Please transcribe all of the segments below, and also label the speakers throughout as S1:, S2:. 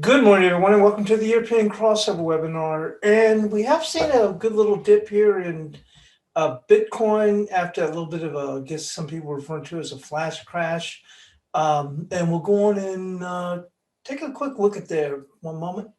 S1: Good morning, everyone, and welcome to the European crossover webinar. And we have seen a good little dip here in Bitcoin after a little bit of a, I guess some people refer to as a flash crash. And we'll go on and take a quick look at there. One moment.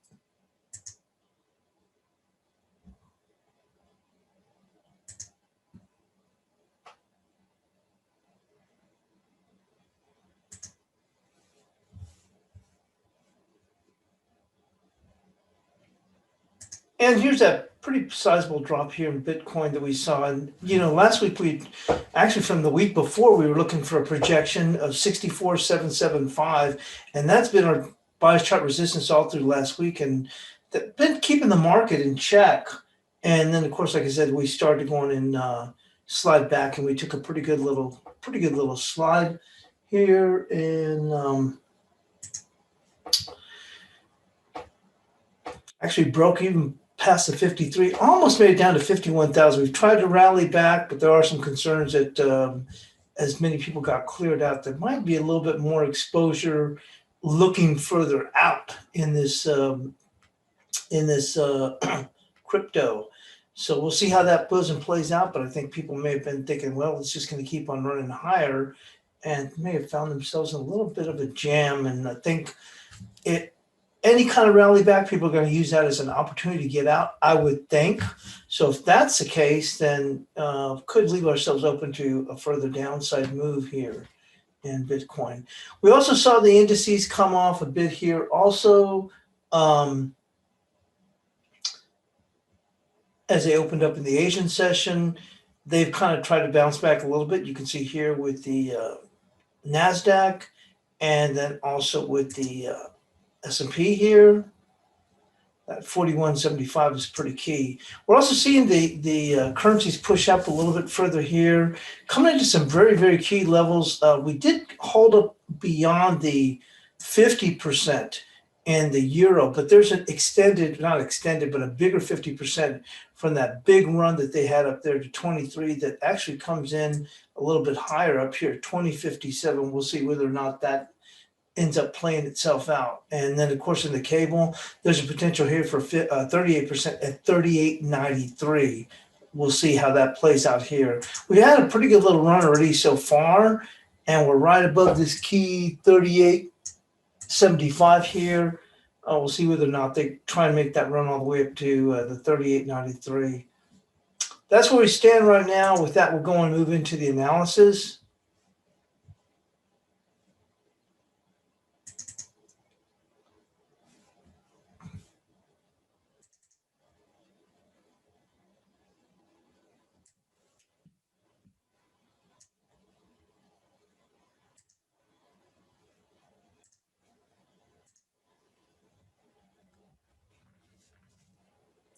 S1: And here's that pretty sizable drop here in Bitcoin that we saw. And, last week actually from the week before, we were looking for a projection of 64,775. And that's been our bias chart resistance all through last week. And that's been keeping the market in check. And then, of course, like I said, we started going and slide back, and we took a pretty good little slide here. And actually broke even past the 53, almost made it down to 51,000. We've tried to rally back, but there are some concerns that as many people got cleared out, there might be a little bit more exposure looking further out in this crypto. So we'll see how that goes and plays out. But I think people may have been thinking, well, it's just going to keep on running higher, and may have found themselves in a little bit of a jam. And I think any kind of rally back, people are going to use that as an opportunity to get out, I would think. So if that's the case, then could leave ourselves open to a further downside move here in Bitcoin. We also saw the indices come off a bit here also as they opened up in the Asian session. They've kind of tried to bounce back a little bit. You can see here with the Nasdaq, and then also with the S&P here. That 41.75 is pretty key. We're also seeing the currencies push up a little bit further here, coming into some very, very key levels. We did hold up beyond the 50% in the euro, but there's an not extended, but a bigger 50% from that big run that they had up there to 23 that actually comes in a little bit higher up here, 20.57. We'll see whether or not that ends up playing itself out. And then, of course, in the cable, there's a potential here for 38% at 38.93. We'll see how that plays out here. We had a pretty good little run already so far, and we're right above this key 38.75 here. We'll see whether or not they try and make that run all the way up to the 38.93. That's where we stand right now. With that, we'll go and move into the analysis.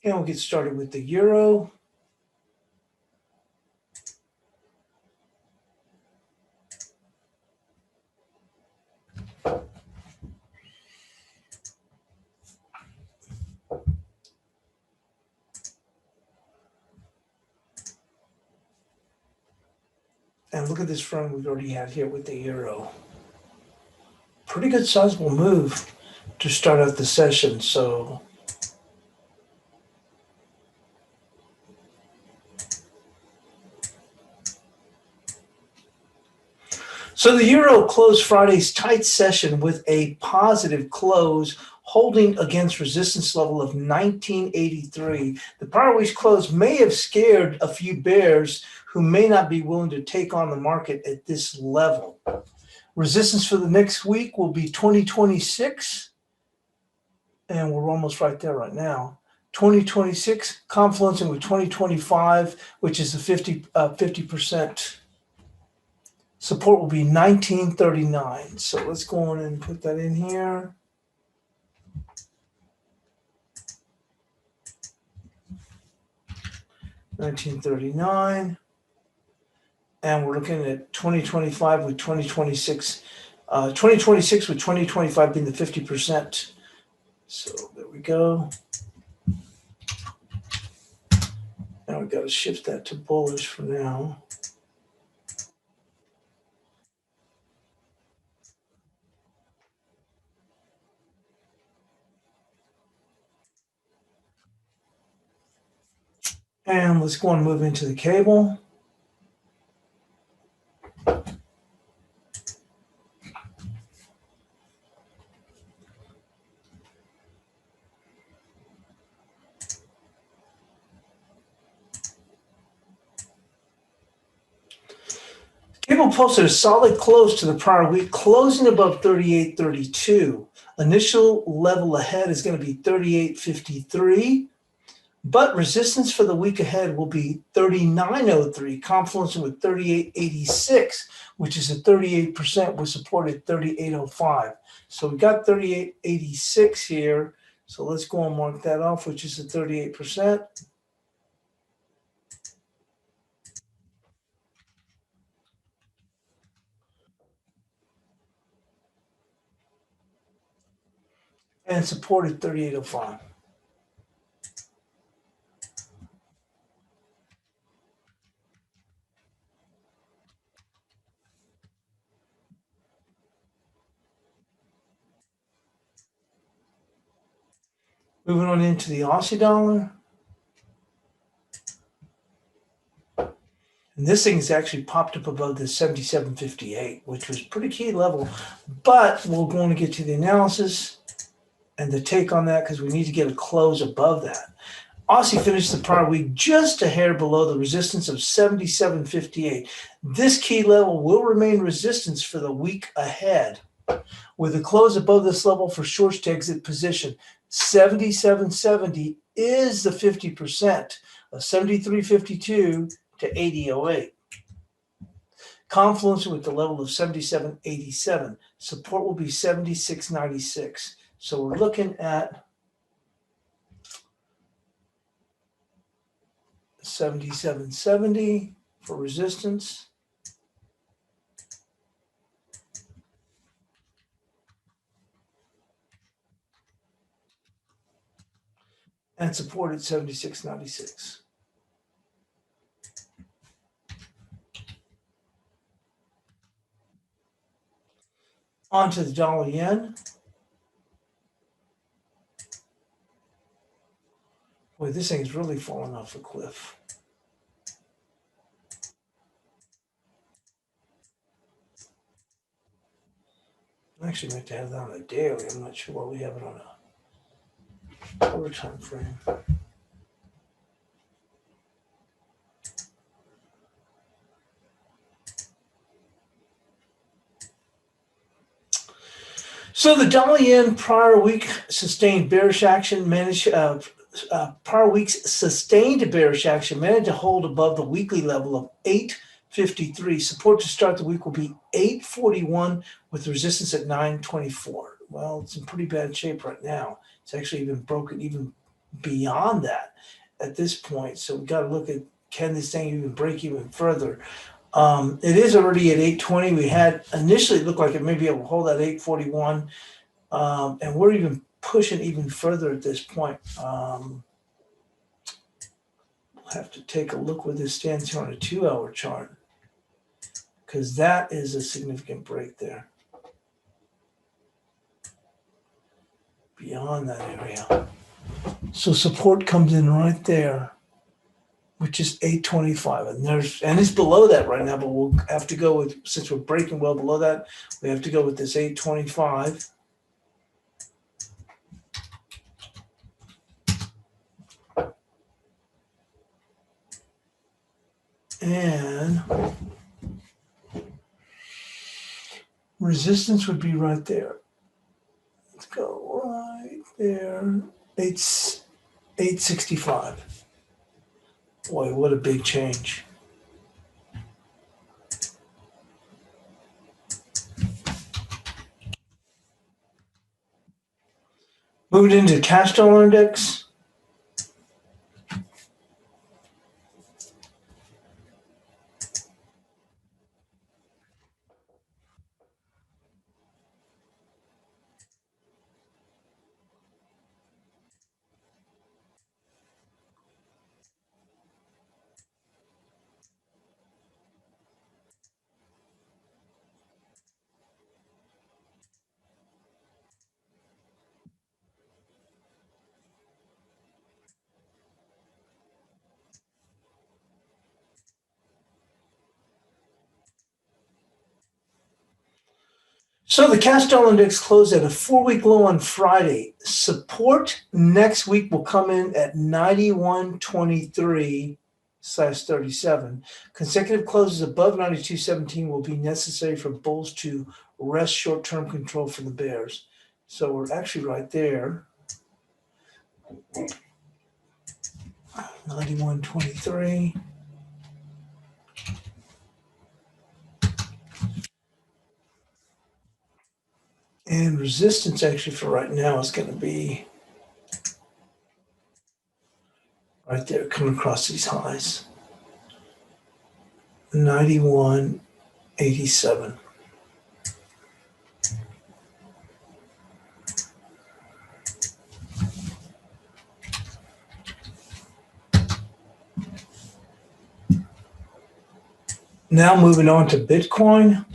S1: And we'll get started with the euro. And look at this run we've already had here with the euro. Pretty good sizable move to start out the session. So the euro closed Friday's tight session with a positive close, holding against resistance level of 1983. The prior week's close may have scared a few bears who may not be willing to take on the market at this level. Resistance for the next week will be 2026, and we're almost right there right now. 2026 confluencing with 2025, which is the 50%. Support will be 1939. So let's go on and put that in here. $19.39. And we're looking at 2025 with 2026. 2026 with 2025 being the 50%. So there we go. Now we've got to shift that to bullish for now. And let's go and move into the cable. Cable posted a solid close to the prior week, closing above 38.32. Initial level ahead is going to be 38.53, but resistance for the week ahead will be 39.03, confluencing with 38.86, which is a 38% with support at 38.05. So we got 38.86 here. So let's go and mark that off, which is a 38%. And support at 38.05. Moving on into the Aussie dollar. And this thing has actually popped up above the 77.58, which was pretty key level. But we're going to get to the analysis and the take on that because we need to get a close above that. Aussie finished the prior week just a hair below the resistance of 77.58. This key level will remain resistance for the week ahead, with a close above this level for shorts to exit position. 77.70 is the 50% of 73.52 to 80.08. Confluence with the level of 77.87. Support will be 76.96. So we're looking at 77.70 for resistance. And support at 76.96. On to the dollar yen. Boy, this thing's really fallen off a cliff. I actually meant to have that on a daily. I'm not sure why we have it on a quarter time frame. So the dollar yen prior week sustained bearish action prior week's sustained bearish action managed to hold above the weekly level of 8.53. Support to start the week will be 8.41 with resistance at 9.24. Well, it's in pretty bad shape right now. It's actually even broken even beyond that at this point. So we've got to look at, can this thing even break even further? It is already at 8.20. We had initially looked like it may be able to hold at 8.41. And we're even pushing even further at this point. We'll have to take a look where this stands here on a 2-hour chart, because that is a significant break there. Beyond that area. So support comes in right there, which is 8.25. And it's below that right now, but we'll have to go with, since we're breaking well below that, we have to go with this 8.25. And resistance would be right there. Let's go right there. 8.65. Boy, what a big change. Moved into cash dollar index. So the cash dollar index closed at a 4-week low on Friday. Support next week will come in at 91.23/37. Consecutive closes above 92.17 will be necessary for bulls to wrest short-term control for the bears. So we're actually right there. 91.23. And resistance actually for right now is going to be right there, coming across these highs. 91.87. Now moving on to Bitcoin.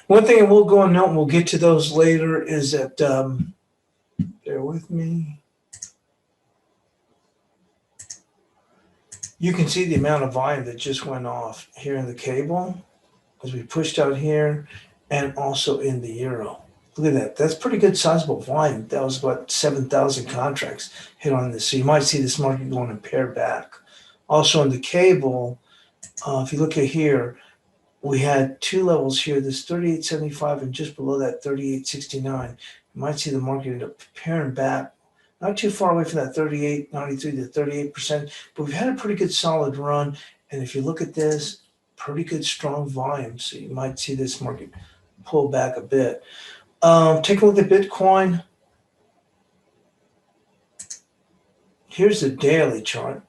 S1: One thing I will go and note, and we'll get to those later, is that, bear with me. You can see the amount of volume that just went off here in the cable as we pushed out here and also in the euro. Look at that. That's pretty good sizable volume. That was about 7,000 contracts hit on this. So you might see this market going and pair back. Also on the cable, if you look at here, we had two levels here, this 38.75 and just below that 38.69. You might see the market end up pairing back, not too far away from that 38.93 to 38%, but we've had a pretty good solid run. And if you look at this, pretty good strong volume. So you might see this market pull back a bit. Take a look at Bitcoin. Here's the daily chart.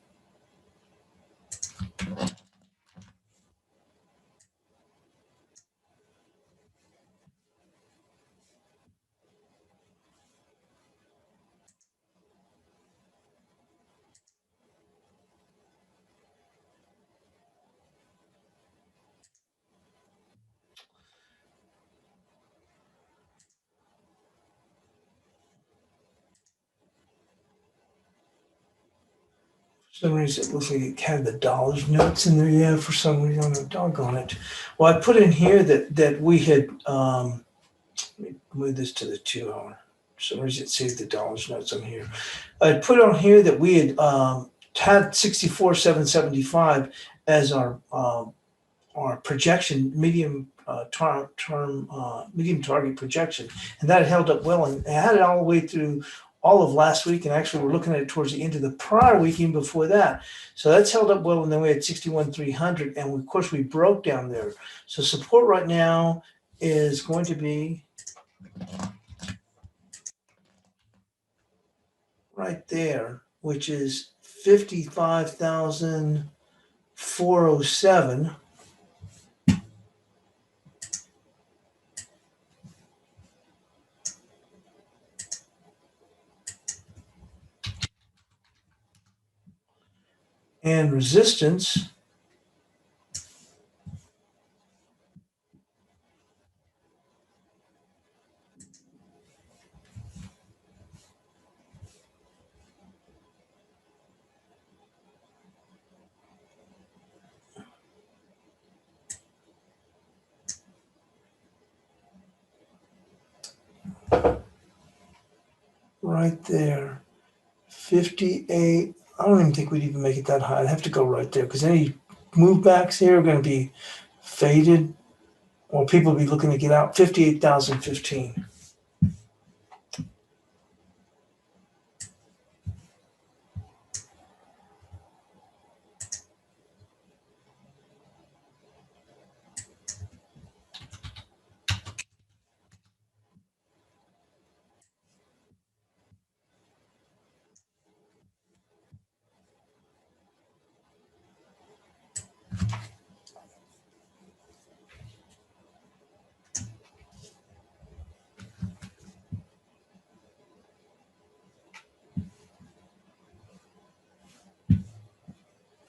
S1: For some reason, it looks like it had the dollars notes in there. Yeah, for some reason, I'm doggone it. Well, I put in here that we had, let me move this to the 2 hour. For some reason, it saved the dollars notes on here. I put on here that we had 64,775 as our projection, medium medium target projection, and that held up well, and it had it all the way through all of last week, and actually we're looking at it towards the end of the prior week, even before that. So that's held up well, and then we had 61,300, and of course we broke down there. So support right now is going to be right there, which is 55,407. And resistance right there, 58. I don't even think we'd even make it that high. I'd have to go right there because any move backs here are going to be faded, or people will be looking to get out. 58,015.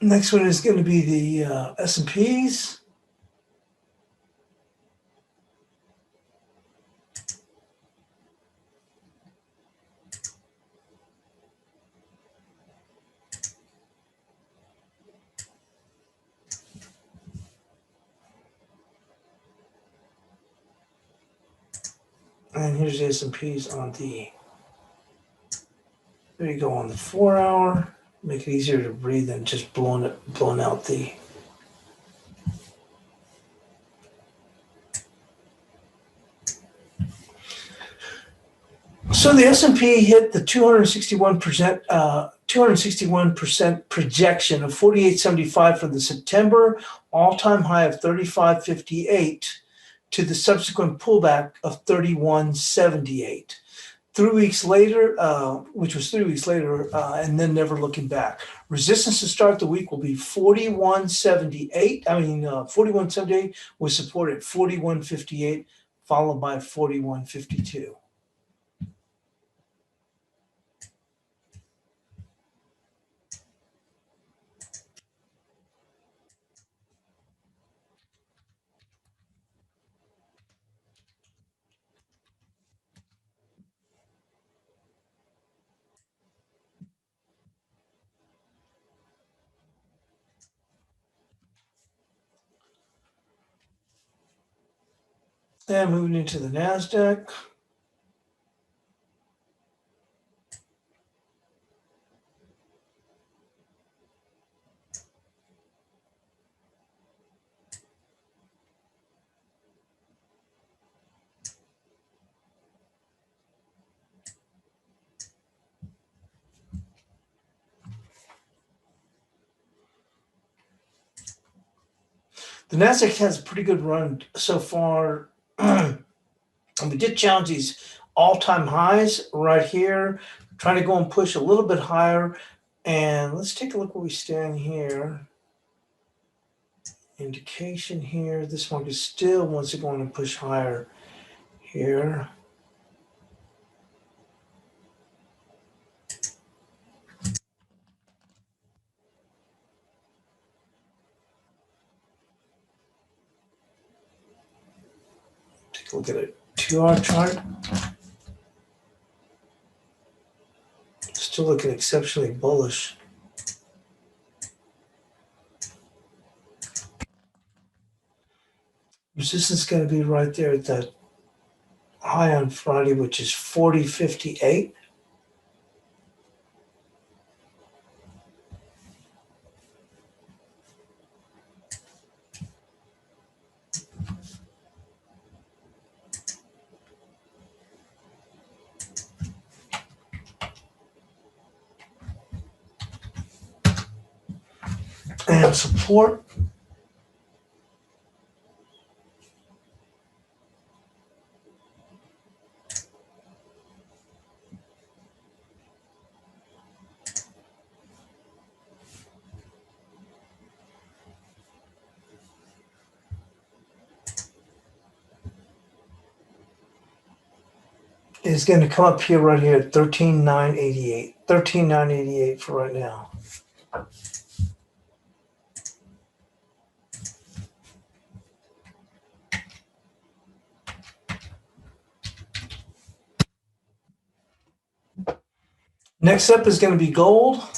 S1: Next one is going to be the S&Ps. And here's the S&Ps on the, there you go, on the 4-hour. Make it easier to breathe than just blowing out the. So the S&P hit the 261% projection of 48.75 for the September all-time high of 35.58 to the subsequent pullback of 31.78. 3 weeks later, which was 3 weeks later, and then never looking back. Resistance to start the week will be 41.78. 41.78 was support at 41.58, followed by 41.52. And moving into the Nasdaq. The Nasdaq has a pretty good run so far. And we did challenge these all-time highs right here, trying to go and push a little bit higher. And let's take a look where we stand here. Indication here. This one is still wants to go on and push higher here. Take a look at a 2-hour chart. Still looking exceptionally bullish. Resistance is going to be right there at that high on Friday, which is 40.58. And support is going to come up here right here at 13,988. 13,988 for right now. Next up is going to be gold.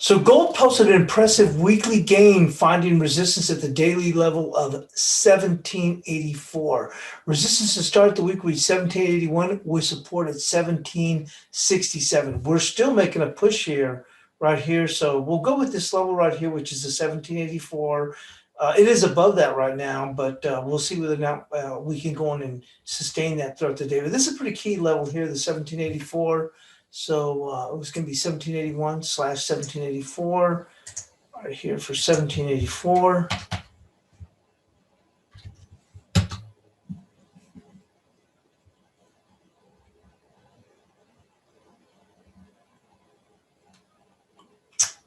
S1: So gold posted an impressive weekly gain, finding resistance at the daily level of 1784. Resistance to start the week reached 1781 with support at 1767. We're still making a push here, right here. So we'll go with this level right here, which is the 1784. It is above that right now, but we'll see whether or not we can go on and sustain that throughout the day. But this is a pretty key level here, the 1784. So it was going to be 1781/1784 right here for 1784.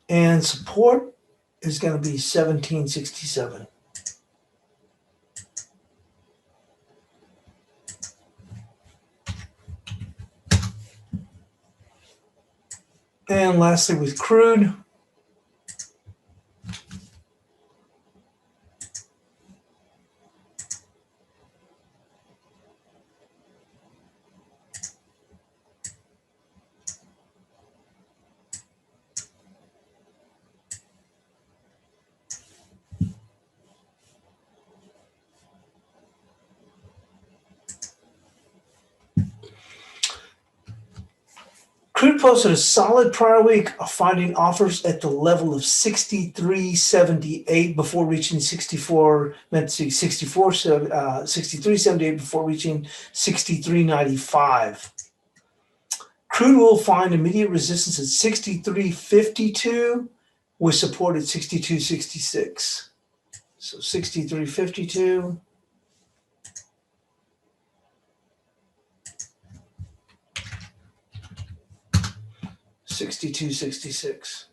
S1: And support is going to be 1767. And lastly, with crude, crude posted a solid prior week, finding offers at the level of 63.78 before reaching 64, meant to see 63.78 before reaching 63.95. Crude will find immediate resistance at 63.52 with support at 62.66. So 63.52. 62.66.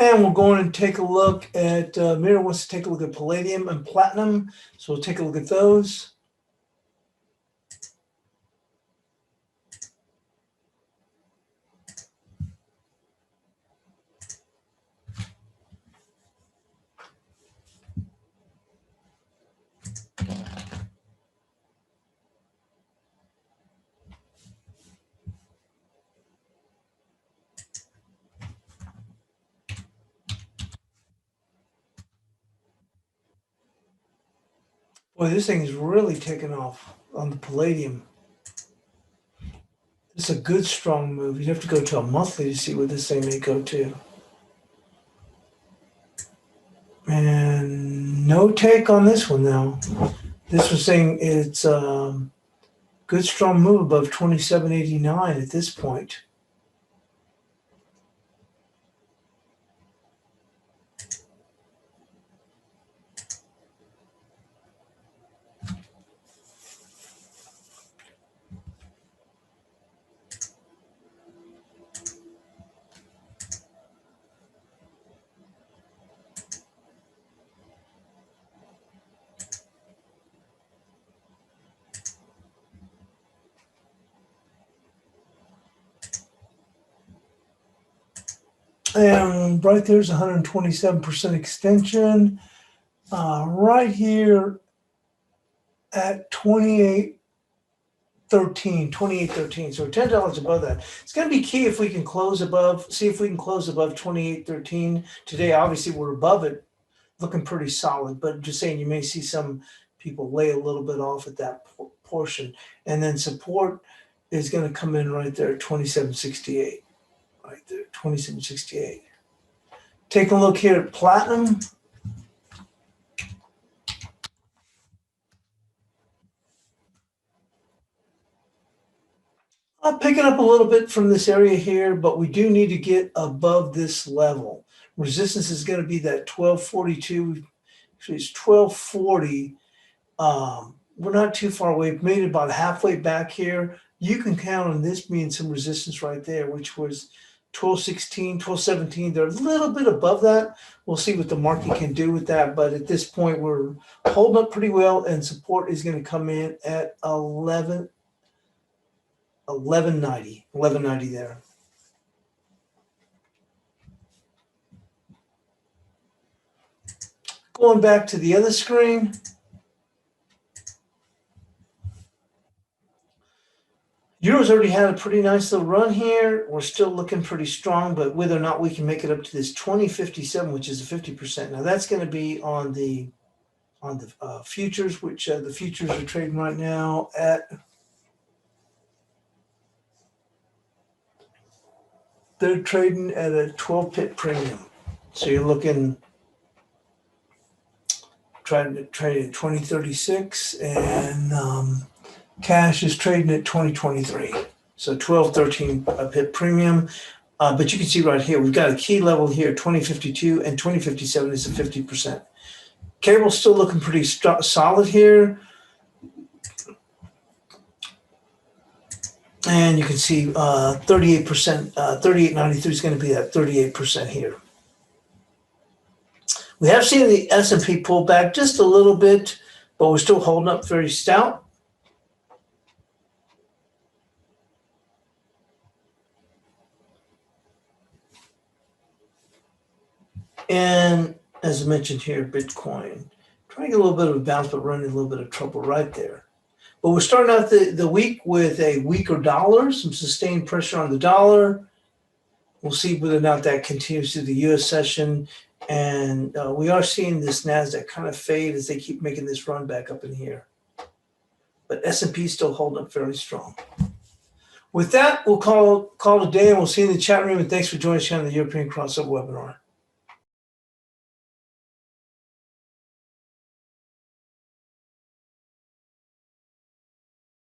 S1: And we're going to take a look at, Mira wants to take a look at Palladium and Platinum. So we'll take a look at those. Boy, this thing is really taking off on the Palladium. It's a good strong move. You'd have to go to a monthly to see where this thing may go to. And no take on this one now. This was saying it's good strong move above 27.89 at this point. And right there's 127% extension. Right here at 28.13, so $10 above that. It's going to be key if we can close above, see if we can close above 28.13 today. Obviously, we're above it, looking pretty solid, but just saying you may see some people lay a little bit off at that portion. And then support is going to come in right there at 27.68. Right there, 27.68. Take a look here at Platinum. I'll pick it up a little bit from this area here, but we do need to get above this level. Resistance is going to be that 1242. Actually, it's 1240. We're not too far away. We've made it about halfway back here. You can count on this being some resistance right there, which was 1216, 1217. They're a little bit above that. We'll see what the market can do with that. But at this point, we're holding up pretty well, and support is going to come in at 1190 there. Going back to the other screen. Euro's already had a pretty nice little run here. We're still looking pretty strong, but whether or not we can make it up to this 2057, which is a 50%. Now that's going to be on the futures, which the futures are trading right now at, they're trading at a 12 pip premium. So you're looking, trying to trade at 2036, and cash is trading at 2023. So 12, 13 pip premium. But you can see right here, we've got a key level here, 2052, and 2057 is a 50%. Cable's still looking pretty solid here. And you can see 38%, 38.93 is going to be at 38% here. We have seen the S&P pull back just a little bit, but we're still holding up very stout. And as I mentioned here, Bitcoin trying to get a little bit of a bounce, but running a little bit of trouble right there. But we're starting out the week with a weaker dollar, some sustained pressure on the dollar. We'll see whether or not that continues through the U.S. session. And we are seeing this Nasdaq kind of fade as they keep making this run back up in here. But S&P is still holding up fairly strong. With that, we'll call it a day, and we'll see you in the chat room. And thanks for joining us here on the European Crossover webinar.